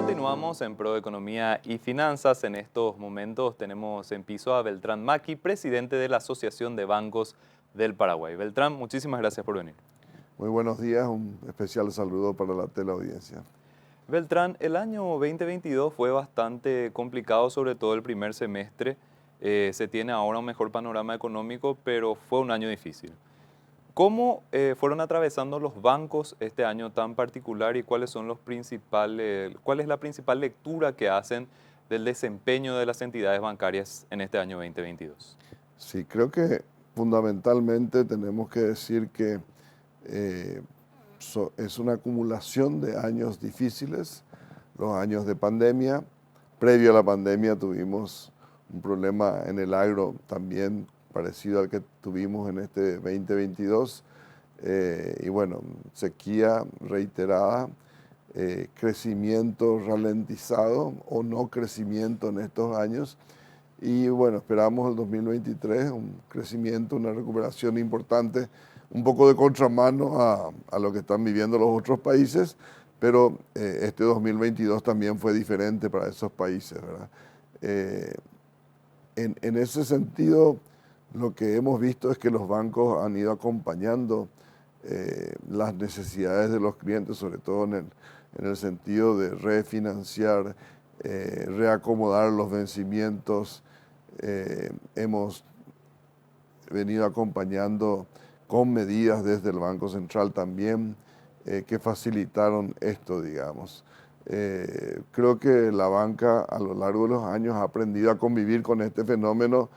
Continuamos en Pro Economía y Finanzas. En estos momentos tenemos en piso a Beltrán Maki, presidente de la Asociación de Bancos del Paraguay. Beltrán, muchísimas gracias por venir. Muy buenos días, un especial saludo para la teleaudiencia. Beltrán, el año 2022 fue bastante complicado, sobre todo el primer semestre. Se tiene ahora un mejor panorama económico, pero fue un año difícil. ¿Cómo fueron atravesando los bancos este año tan particular y cuáles son cuál es la principal lectura que hacen del desempeño de las entidades bancarias en este año 2022? Sí, creo que fundamentalmente tenemos que decir que eh, es una acumulación de años difíciles, los años de pandemia. Previo a la pandemia tuvimos un problema en el agro también parecido al que tuvimos en este 2022. Y bueno, sequía reiterada, crecimiento ralentizado o no crecimiento en estos años. Y bueno, esperamos el 2023 un crecimiento, una recuperación importante, un poco de contramano a lo que están viviendo los otros países, pero este 2022 también fue diferente para esos países, ¿verdad? Eh, en ese sentido, lo que hemos visto es que los bancos han ido acompañando las necesidades de los clientes, sobre todo en el sentido de refinanciar, reacomodar los vencimientos. Hemos venido acompañando con medidas desde el Banco Central también que facilitaron esto, digamos. Creo que la banca a lo largo de los años ha aprendido a convivir con este fenómeno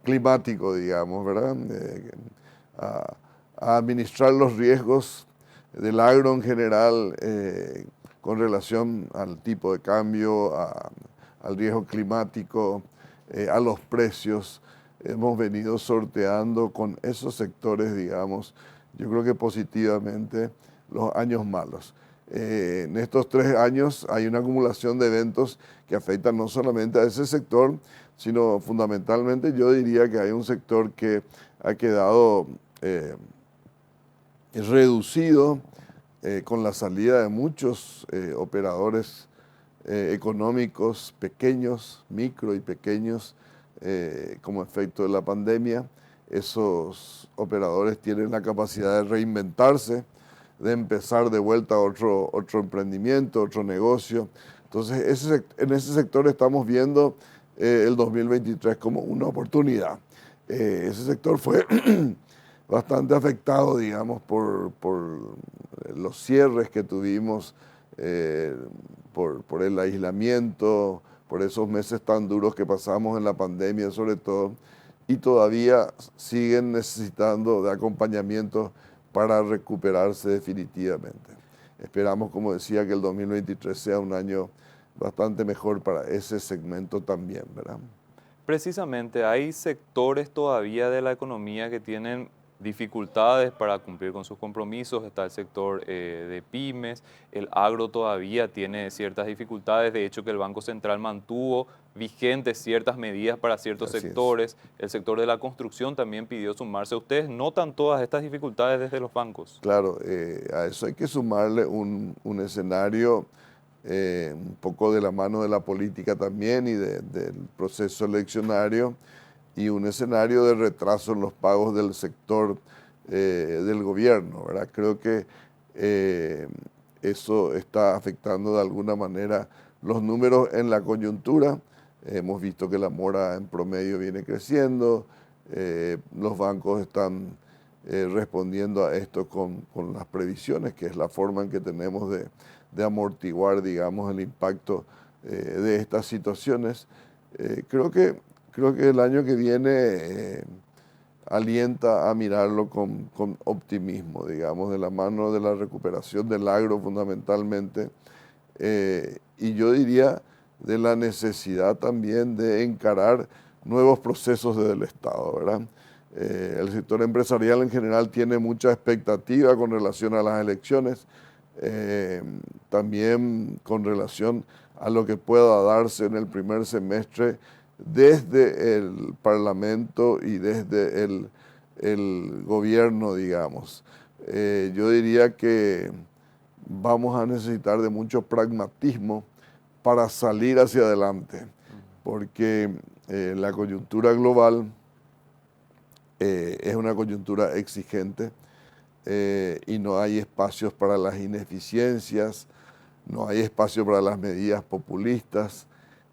climático, digamos, ¿verdad? A administrar los riesgos del agro en general con relación al tipo de cambio, al riesgo climático, a los precios. Hemos venido sorteando con esos sectores, digamos, yo creo que positivamente los años malos. En estos 3 años hay una acumulación de eventos que afectan no solamente a ese sector, sino fundamentalmente yo diría que hay un sector que ha quedado reducido con la salida de muchos operadores económicos pequeños, micro y pequeños, como efecto de la pandemia. Esos operadores tienen la capacidad de reinventarse, de empezar de vuelta otro emprendimiento, otro negocio. Entonces, en ese sector estamos viendo el 2023 como una oportunidad. Ese sector fue bastante afectado, digamos, por los cierres que tuvimos, por el aislamiento, por esos meses tan duros que pasamos en la pandemia sobre todo, y todavía siguen necesitando de acompañamiento para recuperarse definitivamente. Esperamos, como decía, que el 2023 sea un año bastante mejor para ese segmento también, ¿verdad? Precisamente, hay sectores todavía de la economía que tienen dificultades para cumplir con sus compromisos. Está el sector de pymes, el agro todavía tiene ciertas dificultades. De hecho, que el Banco Central mantuvo vigentes ciertas medidas para ciertos Así es. sectores. El sector de la construcción también pidió sumarse. ¿Ustedes notan todas estas dificultades desde los bancos? Claro, a eso hay que sumarle un escenario un poco de la mano de la política también y del proceso eleccionario y un escenario de retraso en los pagos del sector del gobierno, ¿verdad? Creo que eh, eso está afectando de alguna manera los números en la coyuntura. Hemos visto que la mora en promedio viene creciendo, los bancos están respondiendo a esto con las previsiones, que es la forma en que tenemos de amortiguar, digamos, el impacto de estas situaciones. Creo que el año que viene alienta a mirarlo con optimismo, digamos, de la mano de la recuperación del agro fundamentalmente, y yo diría de la necesidad también de encarar nuevos procesos desde el Estado, ¿verdad? El sector empresarial en general tiene mucha expectativa con relación a las elecciones, también con relación a lo que pueda darse en el primer semestre desde el Parlamento y desde el gobierno, digamos. Yo diría que vamos a necesitar de mucho pragmatismo para salir hacia adelante, porque la coyuntura global es una coyuntura exigente y no hay espacios para las ineficiencias, no hay espacio para las medidas populistas.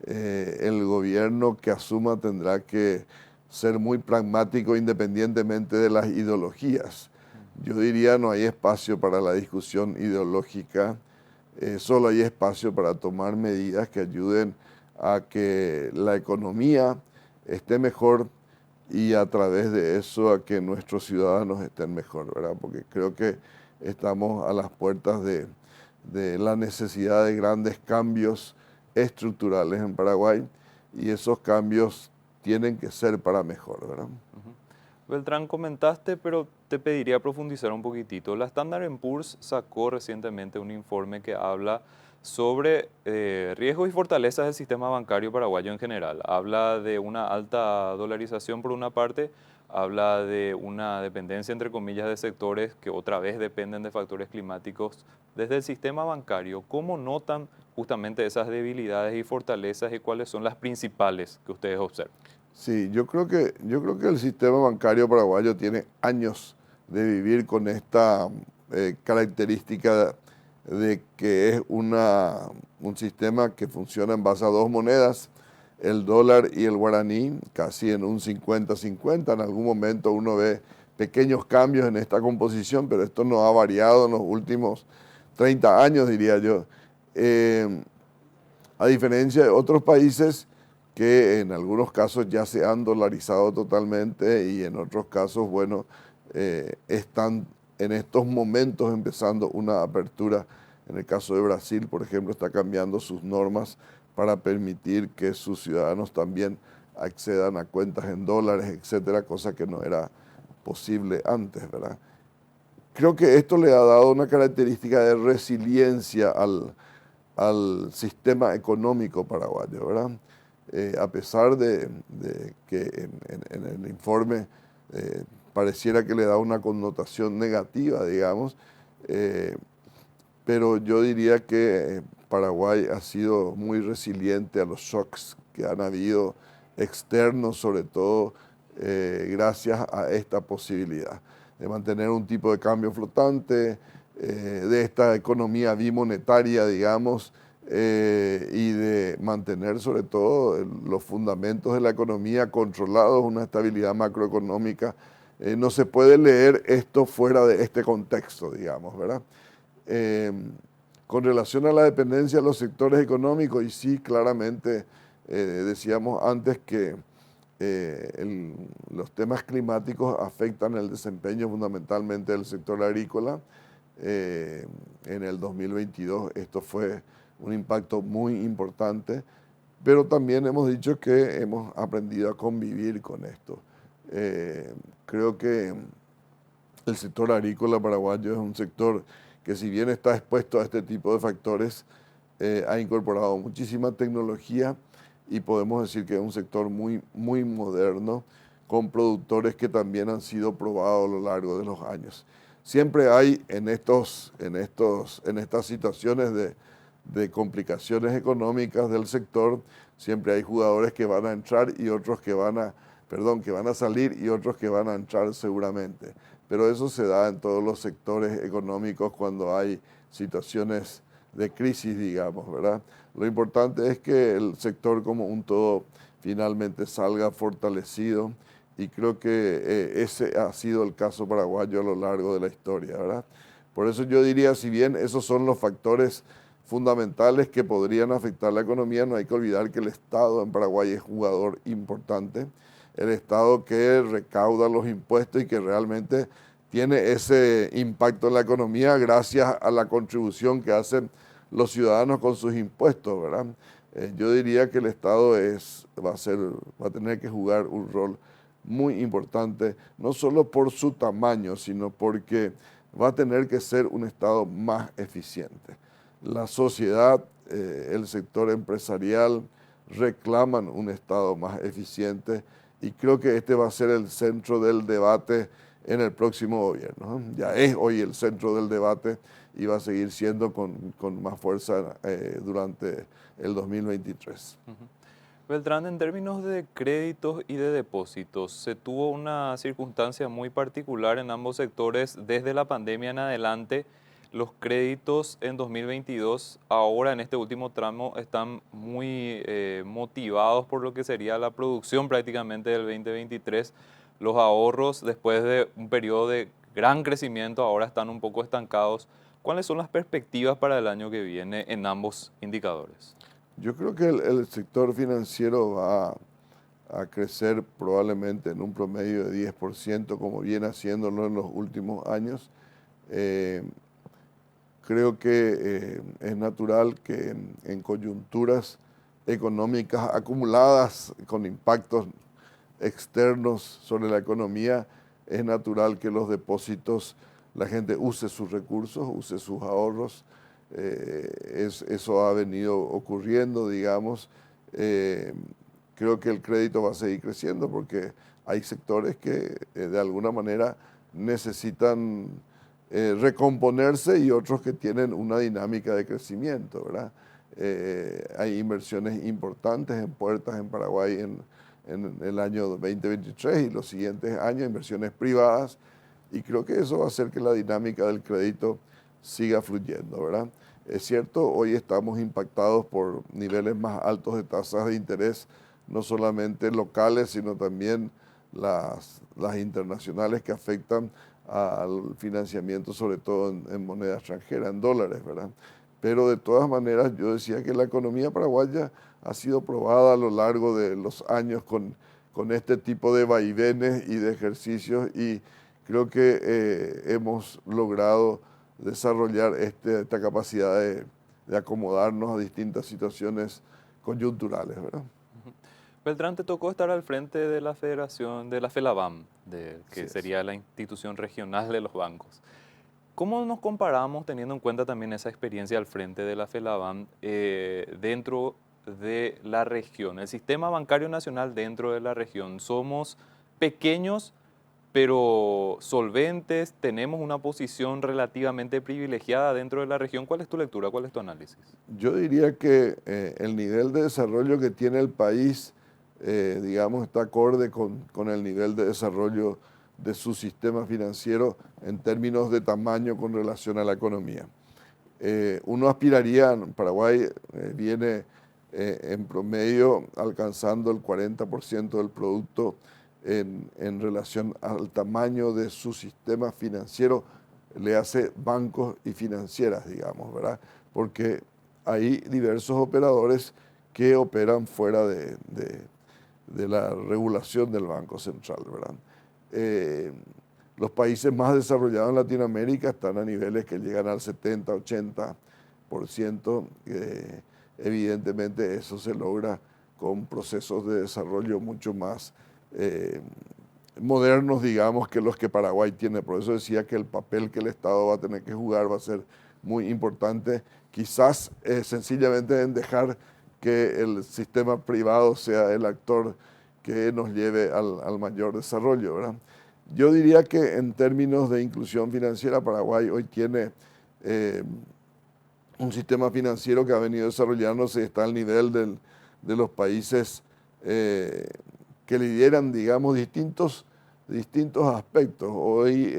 El gobierno que asuma tendrá que ser muy pragmático independientemente de las ideologías. Yo diría no hay espacio para la discusión ideológica, solo hay espacio para tomar medidas que ayuden a que la economía esté mejor y a través de eso a que nuestros ciudadanos estén mejor, ¿verdad? Porque creo que estamos a las puertas de la necesidad de grandes cambios estructurales en Paraguay y esos cambios tienen que ser para mejor, ¿verdad? Ujú. Beltrán, comentaste, pero te pediría profundizar un poquitito. La Standard Poor's sacó recientemente un informe que habla sobre riesgos y fortalezas del sistema bancario paraguayo en general. Habla de una alta dolarización por una parte, habla de una dependencia, entre comillas, de sectores que otra vez dependen de factores climáticos. Desde el sistema bancario, ¿cómo notan justamente esas debilidades y fortalezas y cuáles son las principales que ustedes observan? Sí, yo creo que el sistema bancario paraguayo tiene años de vivir con esta característica de que es un sistema que funciona en base a dos monedas, el dólar y el guaraní, casi en un 50-50. En algún momento uno ve pequeños cambios en esta composición, pero esto no ha variado en los últimos 30 años, diría yo. Eh, a diferencia de otros países que en algunos casos ya se han dolarizado totalmente y en otros casos, bueno, están en estos momentos empezando una apertura. En el caso de Brasil, por ejemplo, está cambiando sus normas para permitir que sus ciudadanos también accedan a cuentas en dólares, etcétera, cosa que no era posible antes, ¿verdad? Creo que esto le ha dado una característica de resiliencia al sistema económico paraguayo, ¿verdad? A pesar de que en el informe pareciera que le da una connotación negativa, digamos, eh, pero yo diría que Paraguay ha sido muy resiliente a los shocks que han habido externos, sobre todo gracias a esta posibilidad de mantener un tipo de cambio flotante, de esta economía bimonetaria, digamos, y de mantener sobre todo los fundamentos de la economía controlados, una estabilidad macroeconómica. No se puede leer esto fuera de este contexto, digamos, ¿verdad? Eh, con relación a la dependencia de los sectores económicos, y sí, claramente decíamos antes que los temas climáticos afectan el desempeño fundamentalmente del sector agrícola. En el 2022 esto fue un impacto muy importante, pero también hemos dicho que hemos aprendido a convivir con esto. Creo que el sector agrícola paraguayo es un sector que si bien está expuesto a este tipo de factores, ha incorporado muchísima tecnología y podemos decir que es un sector muy, muy moderno, con productores que también han sido probados a lo largo de los años. Siempre hay en estas situaciones de complicaciones económicas del sector, siempre hay jugadores que van a entrar y otros que que van a salir y otros que van a entrar seguramente. Pero eso se da en todos los sectores económicos cuando hay situaciones de crisis, digamos, ¿verdad? Lo importante es que el sector como un todo finalmente salga fortalecido y creo que ese ha sido el caso paraguayo a lo largo de la historia, ¿verdad? Por eso yo diría, si bien esos son los factores fundamentales que podrían afectar la economía, no hay que olvidar que el Estado en Paraguay es jugador importante, el Estado que recauda los impuestos y que realmente tiene ese impacto en la economía gracias a la contribución que hacen los ciudadanos con sus impuestos, ¿verdad? Yo diría que el Estado va a tener que jugar un rol muy importante, no solo por su tamaño, sino porque va a tener que ser un Estado más eficiente. La sociedad, el sector empresarial reclaman un Estado más eficiente y creo que este va a ser el centro del debate en el próximo gobierno, ¿no? Ya es hoy el centro del debate y va a seguir siendo con más fuerza durante el 2023. Ujú. Beltrán, en términos de créditos y de depósitos, se tuvo una circunstancia muy particular en ambos sectores desde la pandemia en adelante. Los créditos en 2022, ahora en este último tramo, están muy motivados por lo que sería la producción prácticamente del 2023. Los ahorros, después de un periodo de gran crecimiento, ahora están un poco estancados. ¿Cuáles son las perspectivas para el año que viene en ambos indicadores? Yo creo que el sector financiero va a crecer probablemente en un promedio de 10%, como viene haciéndolo en los últimos años. Eh, Creo que es natural que en coyunturas económicas acumuladas con impactos externos sobre la economía, es natural que los depósitos, la gente use sus recursos, use sus ahorros. Eso ha venido ocurriendo, digamos. Eh, Creo que el crédito va a seguir creciendo porque hay sectores que de alguna manera necesitan recomponerse y otros que tienen una dinámica de crecimiento, ¿verdad? Hay inversiones importantes en puertas en Paraguay en el año 2023 y los siguientes años, inversiones privadas, y creo que eso va a hacer que la dinámica del crédito siga fluyendo, ¿verdad? Es cierto, hoy estamos impactados por niveles más altos de tasas de interés, no solamente locales, sino también las internacionales que afectan al financiamiento, sobre todo en moneda extranjera, en dólares, ¿verdad? Pero de todas maneras, yo decía que la economía paraguaya ha sido probada a lo largo de los años con este tipo de vaivenes y de ejercicios y creo que hemos logrado desarrollar esta capacidad de acomodarnos a distintas situaciones coyunturales, ¿verdad? Beltrán, te tocó estar al frente de la federación, de la FELABAM, Así que es. sería la institución regional de los bancos. ¿Cómo nos comparamos, teniendo en cuenta también esa experiencia al frente de la FELABAM, dentro de la región, el sistema bancario nacional dentro de la región? Somos pequeños, pero solventes, tenemos una posición relativamente privilegiada dentro de la región. ¿Cuál es tu lectura? ¿Cuál es tu análisis? Yo diría que el nivel de desarrollo que tiene el país, digamos, está acorde con el nivel de desarrollo de su sistema financiero en términos de tamaño con relación a la economía. Uno aspiraría, Paraguay viene en promedio alcanzando el 40% del producto en relación al tamaño de su sistema financiero, le hace bancos y financieras, digamos, ¿verdad? Porque hay diversos operadores que operan fuera de la regulación del Banco Central, ¿verdad? Eh, los países más desarrollados en Latinoamérica están a niveles que llegan al 70-80%. Evidentemente eso se logra con procesos de desarrollo mucho más eh, modernos, digamos, que los que Paraguay tiene. Por eso decía que el papel que el Estado va a tener que jugar va a ser muy importante, quizás sencillamente en dejar que el sistema privado sea el actor que nos lleve al mayor desarrollo, ¿verdad? Yo diría que en términos de inclusión financiera, Paraguay hoy tiene eh, un sistema financiero que ha venido desarrollándose y está al nivel de los países eh, que lideran, digamos, distintos aspectos. Hoy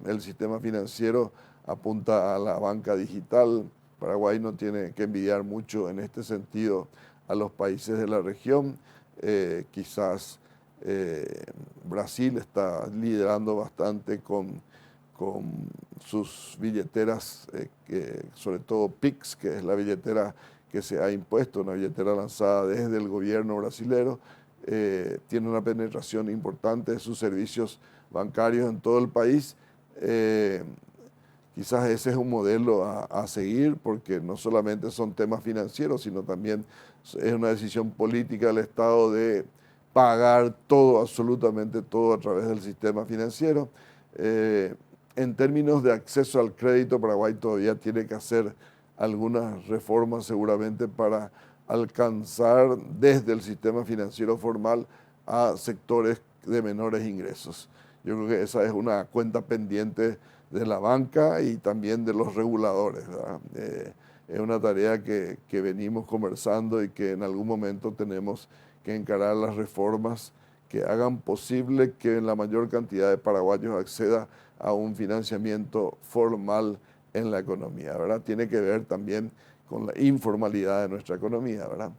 el sistema financiero apunta a la banca digital. Paraguay no tiene que envidiar mucho en este sentido a los países de la región. Quizás Brasil está liderando bastante con sus billeteras, sobre todo Pix, que es la billetera que se ha impuesto, una billetera lanzada desde el gobierno brasilero, tiene una penetración importante de sus servicios bancarios en todo el país. Quizás ese es un modelo a seguir porque no solamente son temas financieros, sino también es una decisión política del Estado de pagar todo, absolutamente todo a través del sistema financiero. En términos de acceso al crédito, Paraguay todavía tiene que hacer algunas reformas seguramente para alcanzar desde el sistema financiero formal a sectores de menores ingresos. Yo creo que esa es una cuenta pendiente de la banca y también de los reguladores, ¿verdad? Es una tarea que venimos conversando y que en algún momento tenemos que encarar las reformas que hagan posible que la mayor cantidad de paraguayos acceda a un financiamiento formal en la economía, ¿verdad? Tiene que ver también con la informalidad de nuestra economía, ¿verdad?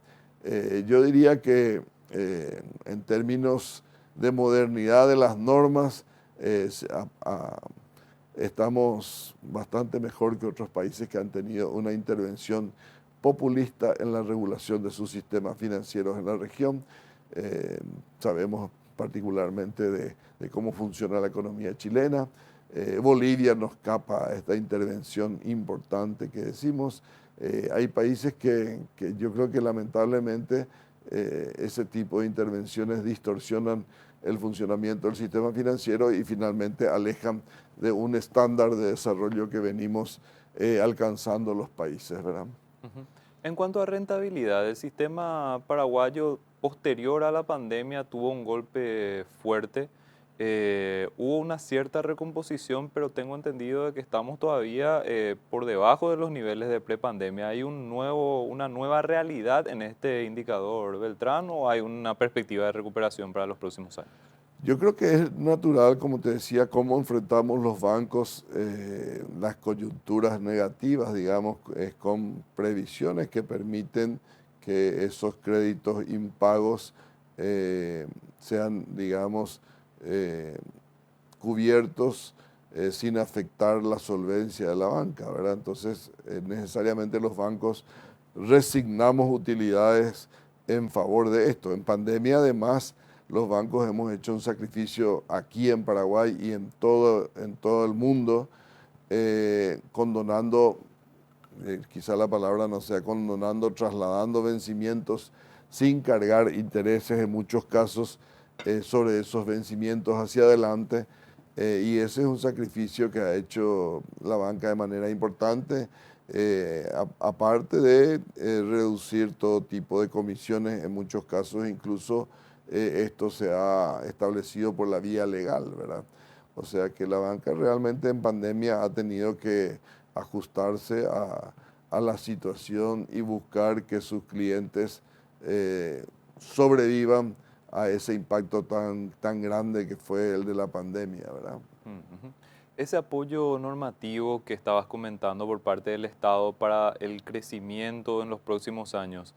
Yo diría que en términos de modernidad de las normas, estamos bastante mejor que otros países que han tenido una intervención populista en la regulación de sus sistemas financieros en la región. Sabemos particularmente de cómo funciona la economía chilena. Bolivia nos escapa a esta intervención importante que decimos. Hay países que yo creo que lamentablemente ese tipo de intervenciones distorsionan el funcionamiento del sistema financiero y finalmente alejan de un estándar de desarrollo que venimos alcanzando los países, ¿verdad? Ujú. En cuanto a rentabilidad, el sistema paraguayo posterior a la pandemia tuvo un golpe fuerte. Hubo una cierta recomposición, pero tengo entendido de que estamos todavía por debajo de los niveles de prepandemia. ¿Hay una nueva realidad en este indicador, Beltrán, o hay una perspectiva de recuperación para los próximos años? Yo creo que es natural, como te decía, cómo enfrentamos los bancos las coyunturas negativas, digamos, con previsiones que permiten que esos créditos impagos sean, digamos, eh, cubiertos sin afectar la solvencia de la banca, ¿verdad? Entonces, necesariamente los bancos resignamos utilidades en favor de esto. En pandemia, además, los bancos hemos hecho un sacrificio aquí en Paraguay y en todo el mundo, condonando, quizá la palabra no sea condonando, trasladando vencimientos sin cargar intereses en muchos casos sobre esos vencimientos hacia adelante. Y ese es un sacrificio que ha hecho la banca de manera importante, aparte de reducir todo tipo de comisiones, en muchos casos incluso esto se ha establecido por la vía legal, ¿verdad? O sea que la banca realmente en pandemia ha tenido que ajustarse a la situación y buscar que sus clientes sobrevivan a ese impacto tan grande que fue el de la pandemia, ¿verdad? Ujú. Ese apoyo normativo que estabas comentando por parte del Estado para el crecimiento en los próximos años,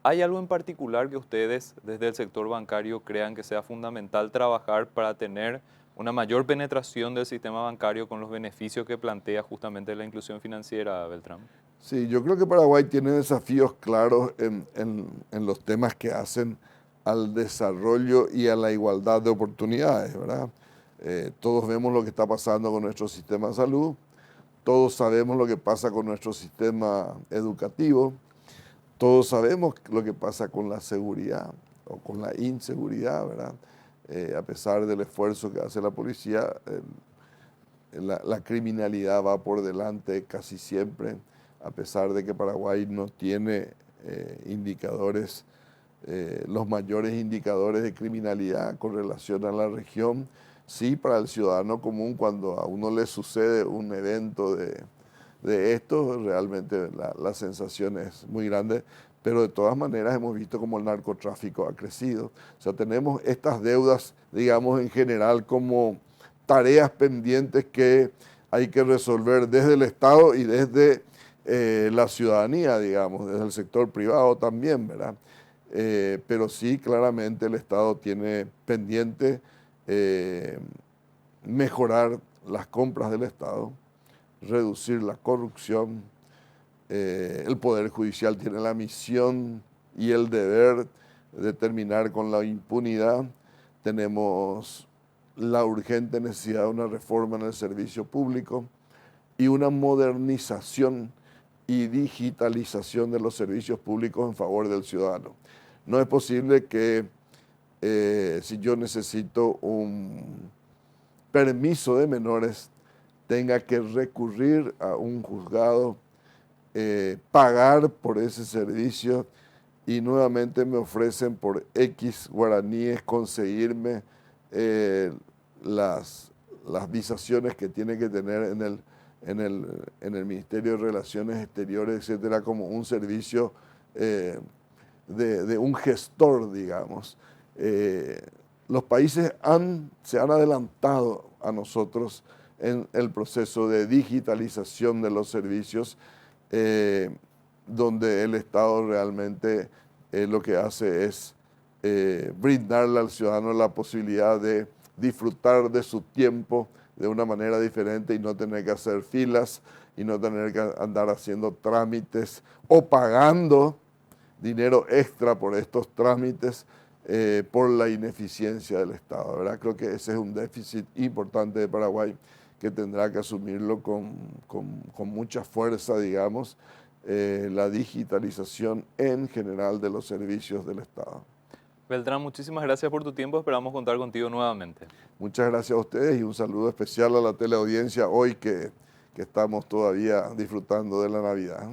¿hay algo en particular que ustedes desde el sector bancario crean que sea fundamental trabajar para tener una mayor penetración del sistema bancario con los beneficios que plantea justamente la inclusión financiera, Beltrán? Sí, yo creo que Paraguay tiene desafíos claros en los temas que hacen al desarrollo y a la igualdad de oportunidades, ¿verdad? Todos vemos lo que está pasando con nuestro sistema de salud, todos sabemos lo que pasa con nuestro sistema educativo, todos sabemos lo que pasa con la seguridad o con la inseguridad, ¿verdad? A pesar del esfuerzo que hace la policía, la criminalidad va por delante casi siempre, a pesar de que Paraguay no tiene indicadores, los mayores indicadores de criminalidad con relación a la región. Sí, para el ciudadano común, cuando a uno le sucede un evento de esto, realmente la sensación es muy grande, pero de todas maneras hemos visto como el narcotráfico ha crecido. O sea, tenemos estas deudas, digamos, en general como tareas pendientes que hay que resolver desde el Estado y desde la ciudadanía, digamos, desde el sector privado también, ¿verdad? Pero sí, claramente el Estado tiene pendiente eh, mejorar las compras del Estado, reducir la corrupción. El Poder Judicial tiene la misión y el deber de terminar con la impunidad. Tenemos la urgente necesidad de una reforma en el servicio público y una modernización y digitalización de los servicios públicos en favor del ciudadano. No es posible que si yo necesito un permiso de menores, tenga que recurrir a un juzgado, pagar por ese servicio y nuevamente me ofrecen por X guaraníes conseguirme eh, las visaciones que tiene que tener en el Ministerio de Relaciones Exteriores, etcétera, como un servicio de un gestor, digamos. Los países se han adelantado a nosotros en el proceso de digitalización de los servicios, donde el Estado realmente lo que hace es brindarle al ciudadano la posibilidad de disfrutar de su tiempo de una manera diferente y no tener que hacer filas y no tener que andar haciendo trámites o pagando dinero extra por estos trámites por la ineficiencia del Estado, ¿verdad? Creo que ese es un déficit importante de Paraguay que tendrá que asumirlo con mucha fuerza, digamos, la digitalización en general de los servicios del Estado. Beltrán, muchísimas gracias por tu tiempo. Esperamos contar contigo nuevamente. Muchas gracias a ustedes y un saludo especial a la teleaudiencia hoy que estamos todavía disfrutando de la Navidad.